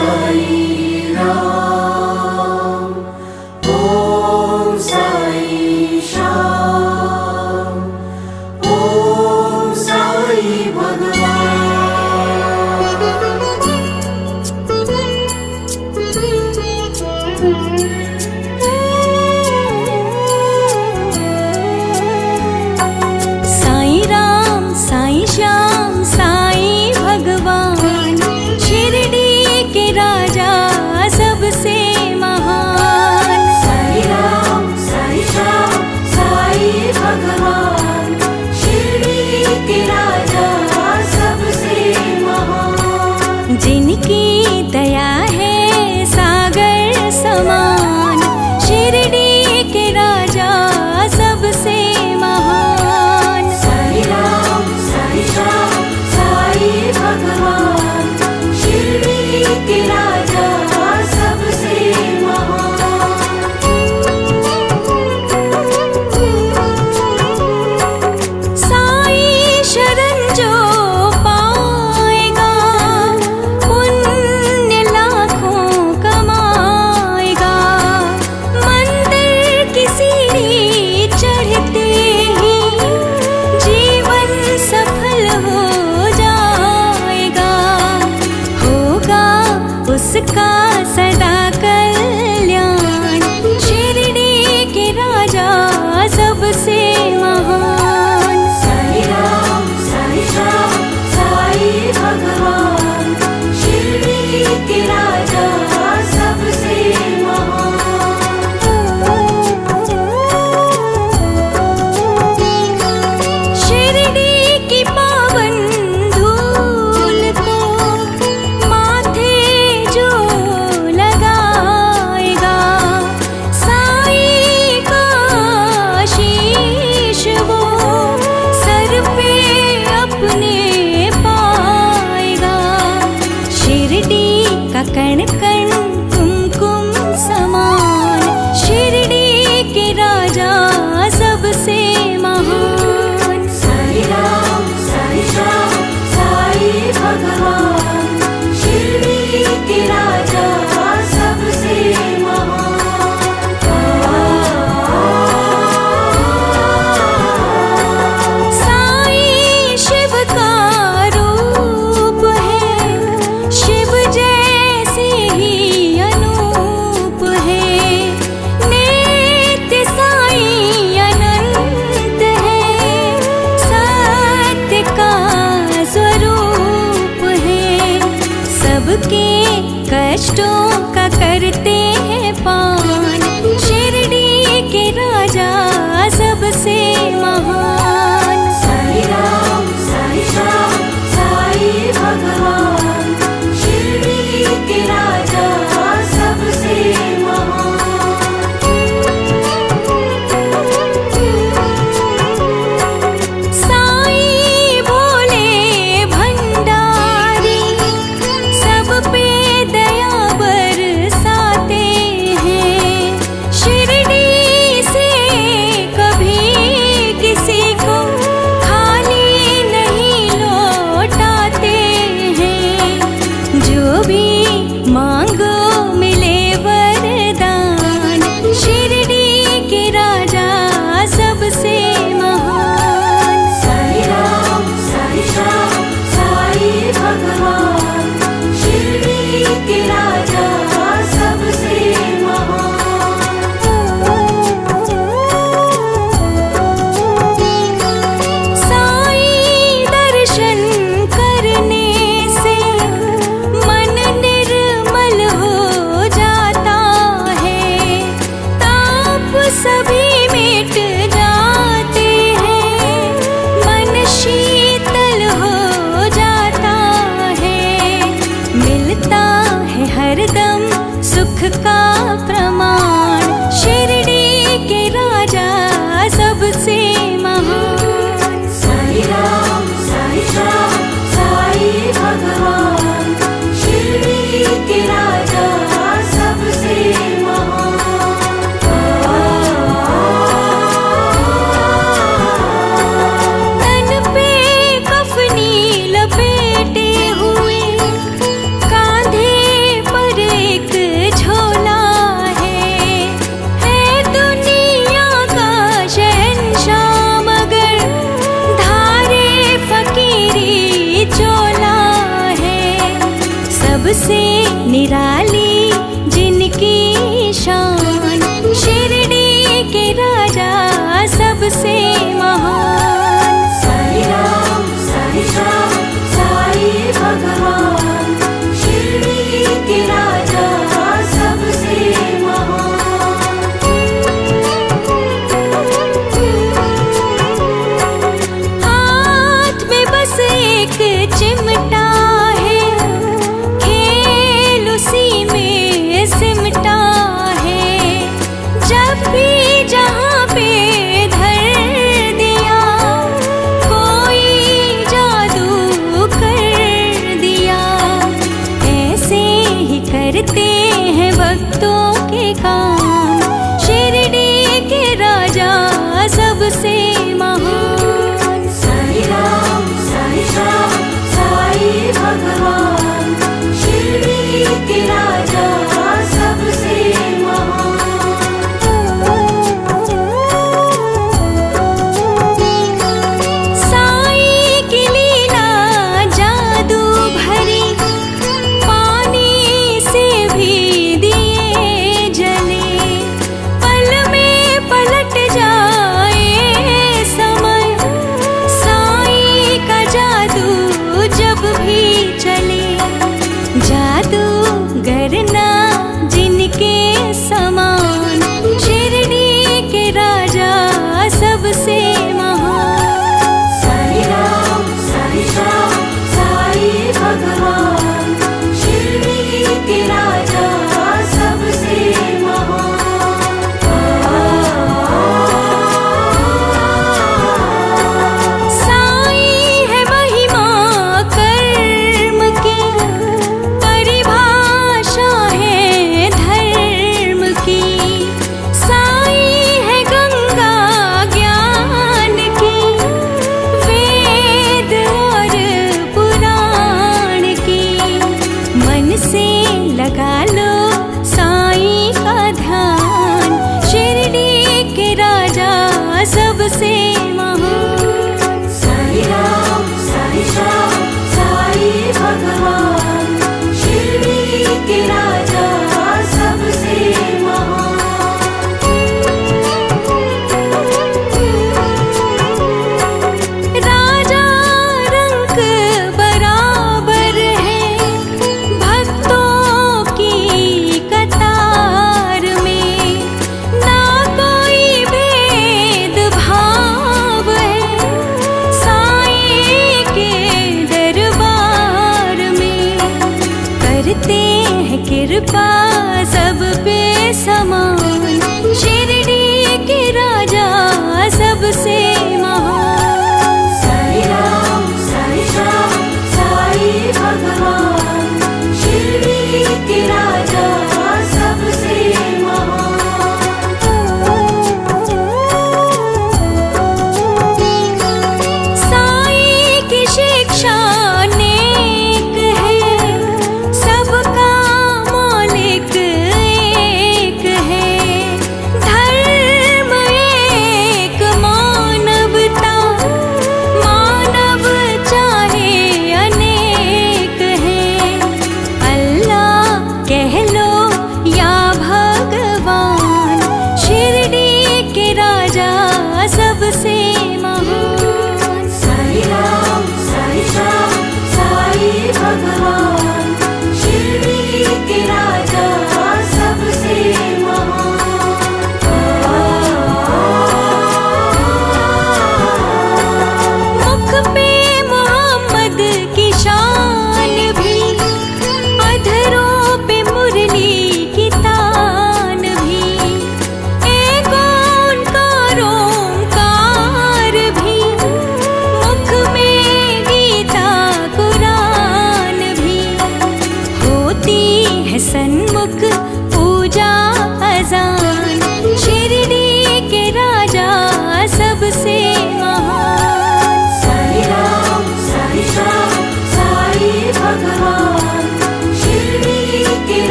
साई राम, ओम साई श्याम, ओम साई भगवान। साई राम, साई श्याम, साई भगवान, शिरडी के राजा सबसे महान। साई राम, साई श्याम, साई भगवान, शिरडी के राजा सबसे महान। जिनकी दया है सागर समान, शिरडी के राजा सबसे महान। साई राम, साई श्याम, साई भगवान, शिरडी के राजा सबसे महान। साई शरण जो पाएगा, पुण्य लाखों कमाएगा। मंदिर की सीढ़ी चढ़ते ही जीवन सफल हो जाएगा। होगा उसका सदा कल्याण, शिरडी के राजा सबसे महान। साई राम, साई श्याम, साई भगवान, शिरडी के राजा सबसे महान। शिरडी की पावन धूल को माथे जो लगाएगा, साई का आशीष वो सर पे अपने पाएगा। शिरडी का कण कण कुमकुम समान, शिरडी के राजा सबसे महान। साई राम, साई श्याम, साई भगवान, शिरडी के राजा सबसे महान। साई शिव का रूप है, शिव जैसे ही अनूप है। नित्य साई अनंत है, सत्य का स्वरूप है। सबके कष्टों का करते हैं पान, शिरडी के राजा सबसे महान। साई राम, साई श्याम, साई भगवान, शिरडी के राजा सबसे महान। साई भोले भंडारी, सब पे दया बरसाते हैं। शिरडी से कभी किसी को खाली नहीं लौटाते हैं। जो भी मांगो मिले वरदान, शिरडी के राजा सबसे महान। साई राम, साई श्याम, साई भगवान, शिरडी के राजा सबसे महान। साई दर्शन करने से मन निर्मल हो जाता है। ताप सभी मिट जाते हैं, मन शीतल हो जाता है। निराली जिनकी शान, शिरडी के राजा सबसे महान। साई राम साई श्याम साई भगवान, शिरडी के राजा सबसे महान। हाथ में बस एक चिमटा है, खेल उसी में सिमटा है। जब भी जहाँ पे धर दिया, कोई जादू कर दिया। ऐसे ही करते हैं भक्तों के काम, शिरडी के राजा सबसे महान। साई राम साई श्याम साई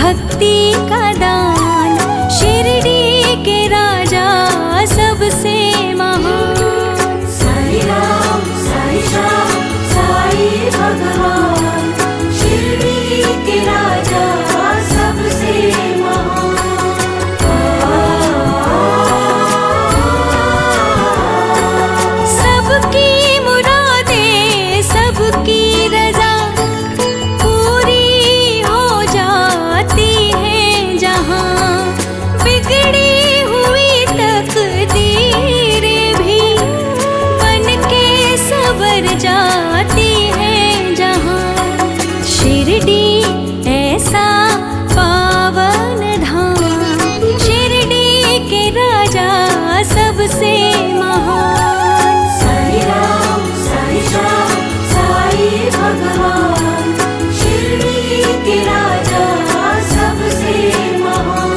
भक्ति का दान, शिरडी के राजा सबसे महान। साई राम साई श्याम साई भगवान, शिरडी के राजा सबसे महान। सबकी मुरादें सबकी रजा पूरी हो जाती हैं जहाँ, बिगड़ी हुई तकदीरें भी बन के संवर जाती हैं जहाँ। शिरडी ऐसा पावन धाम, शिरडी के राजा सबसे महान। साई राम साई श्याम साई भगवान, शिरडी के राजा सबसे महान।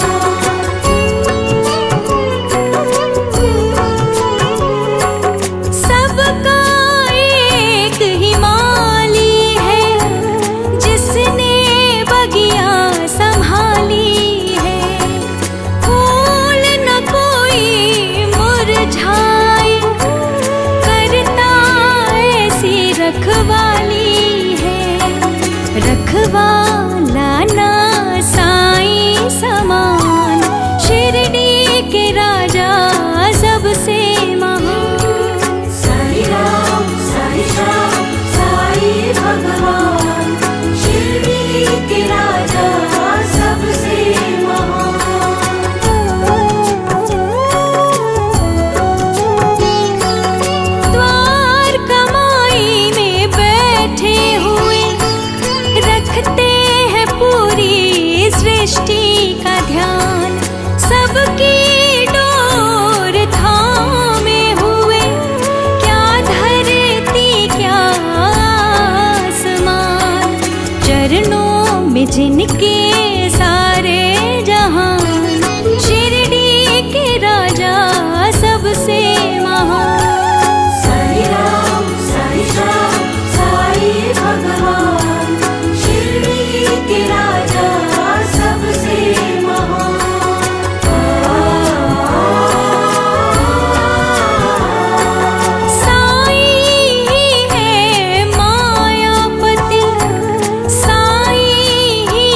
सबका एक ही माली है, जिसने बगिया संभाली है। फूल न कोई मुरझाए, करता ऐसी रखवाली है। रखवाला ना साईं समान, शिरडी के राजा सबसे महान। साई राम साई श्याम साई भगवान, शिरडी के राजा सबसे महान। द्वार कमाई में बैठे हुए रखते हैं पूरी सृष्टि का ध्यान। सबकी डोर थामे हुए, क्या धरती क्या आसमान। चरणों में जिनके सारे जहान, शिरडी के राजा सबसे महान। साई राम साई श्याम साई भगवान, शिरडी के राजा सबसे महान। साई ही है मायापति, साई ही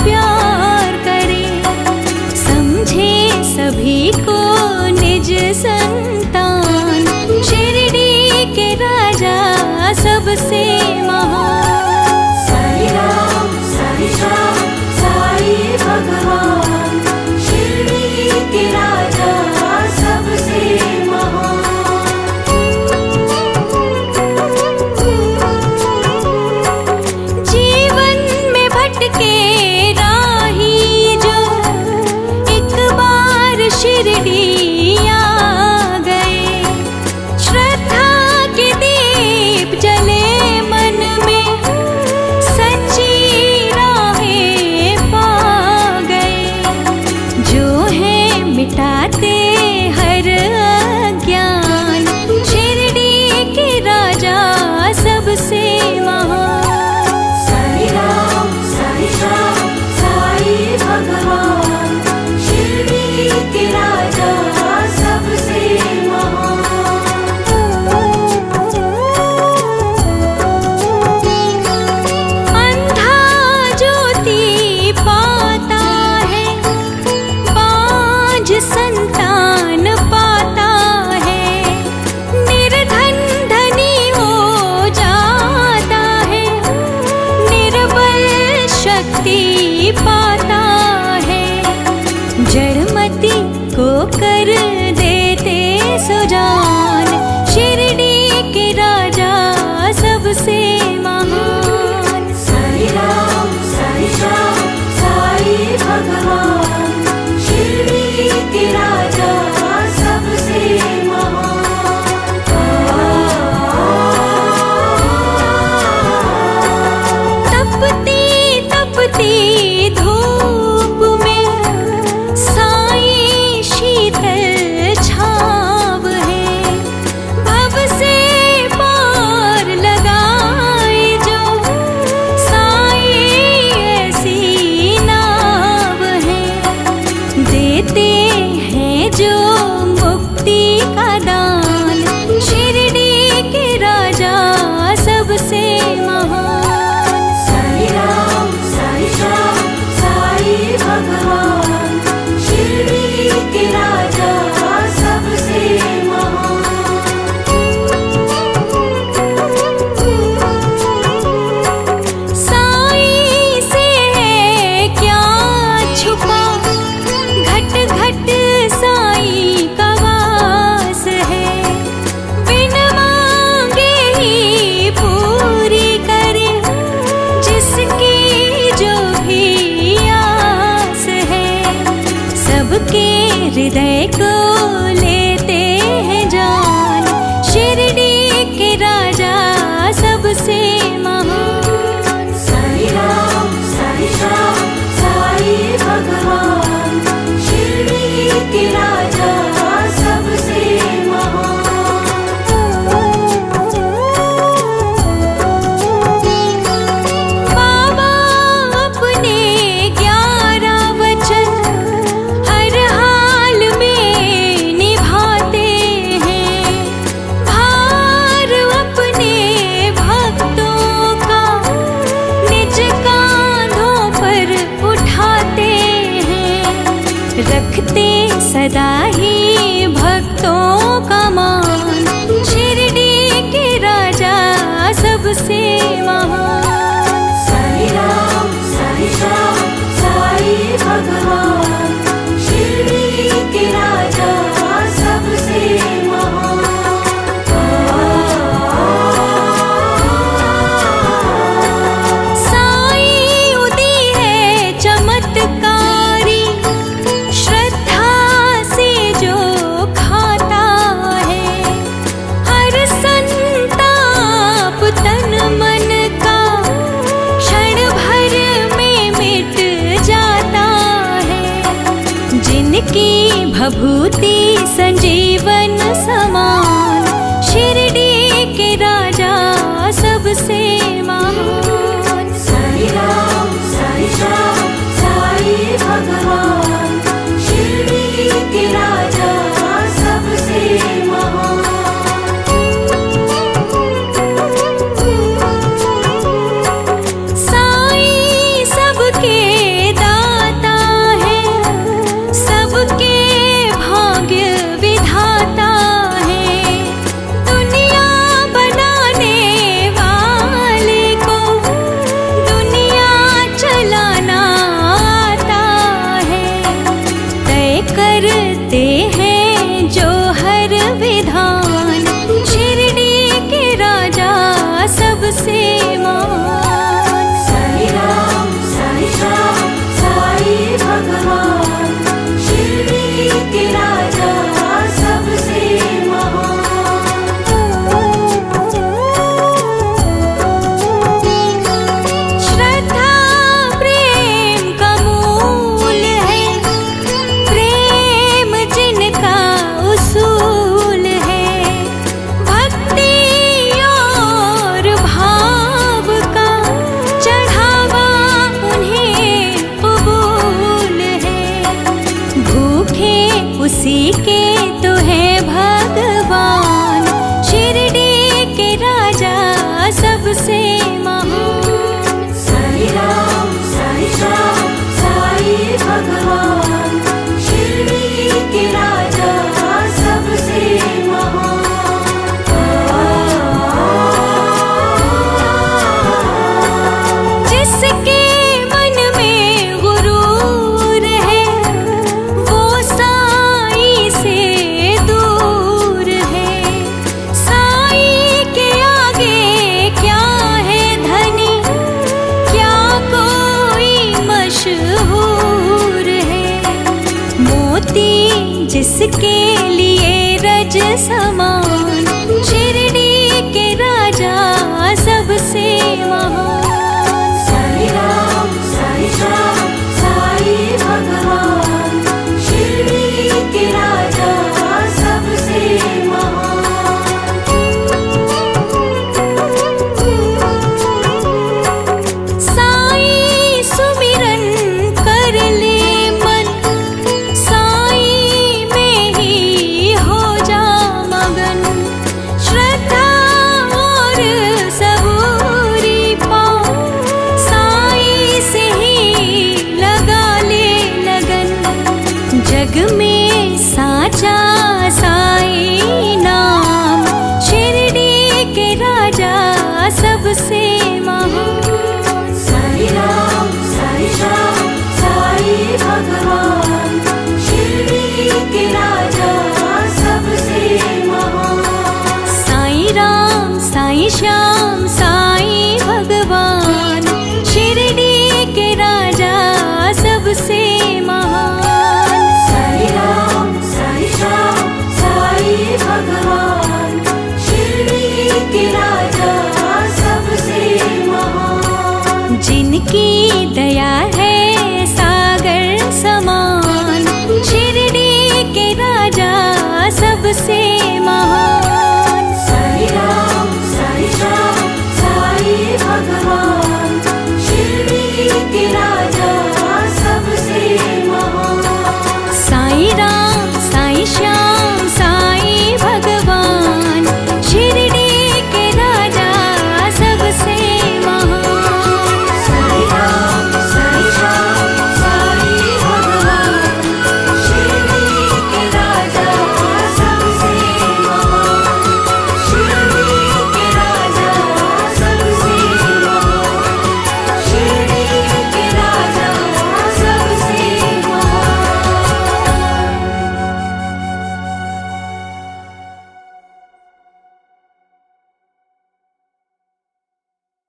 प्यार करे, समझे सभी को निज संतान। शिरडी के राजा सबसे महान। साई राम साई श्याम साई भगवान, शिरडी के राजा सबसे महान। जीवन में भटके राही जो एक बार शिरडी आ गए, श्रद्धा के दीप जले मन में, सच्ची राहें पा गए। जो है मिटाते हर अज्ञान, शिरडी के राजा सबसे महान। साई राम साई श्याम साई भगवान, शिरडी के राजा सबसे अंधा ज्योति पाता है, बांझ संतान पाता है, निर्धन धनी हो जाता है, निर्बल शक्ति पाता है। जड़मति को कर देते सुजान, शिरडी के राजा सबसे महान। साई राम साई श्याम साई भगवान, शिरडी के राजा सबसे महान। तपती तपती धूप में साई शीतल छाव है, भव से पार लगाए जो साई ऐसी नाव है। देते हैं जो मुक्ति का दान, शिरडी के राजा सबसे महान। साई राम साई श्याम साई भगवान, शिरडी के राजा सबसे महान। साई से है क्या छुपा, घट घट साई का वास है, बिन मांगे ही पूरी करे, जिसकी जो भी आस है। सबके हृदय को लेते हैं जान, शिरडी के राजा सबसे महान। साई राम साई श्याम साई भगवान, शिरडी के राजा सबसे महान। बाबा अपने 11 वचन हर हाल में निभाते हैं, भार अपने भक्तों का निज कांधों पर उठाते हैं, रखते सदा ही भक्तों का मान, शिरडी के राजा सबसे महान। साई राम साई श्याम साई भगवान, शिरडी के राजा सबसे महान। साई उदी है चमत्कारी, श्रद्धा से जो खाता है, हर संताप तन मन का क्षण भर में मिट जाता है। जिनकी भभूति संजीवन समान, शिरडी के राजा सबसे महान। साई राम साई श्याम साई भगवान, शिरडी के राजा सबसे महान। साई सबके ज्योति जिसके लिए रज समान, शिरडी के राजा सबसे महान। साई राम साई श्याम साई भगवान, शिरडी के राजा सबसे महान। साई सुमिरन कर ले मन, साई में ही हो जा मगन, श्रद्धा और सबूरी पाओ, साई से ही लगा ले लगन। जग में साचा साई नाम, शिरडी के राजा सबसे महान। साई राम साई श्याम साई भगवान, शिरडी के राजा सबसे महान। साई राम साई श्याम साई भगवान, शिरडी के राजा सबसे महान। साई राम साई श्याम साई भगवान, शिरडी के राजा सबसे महान। जिनकी दया है सागर समान, शिरडी के राजा सबसे महान। साई राम साई श्याम साई भगवान, शिरडी के राजा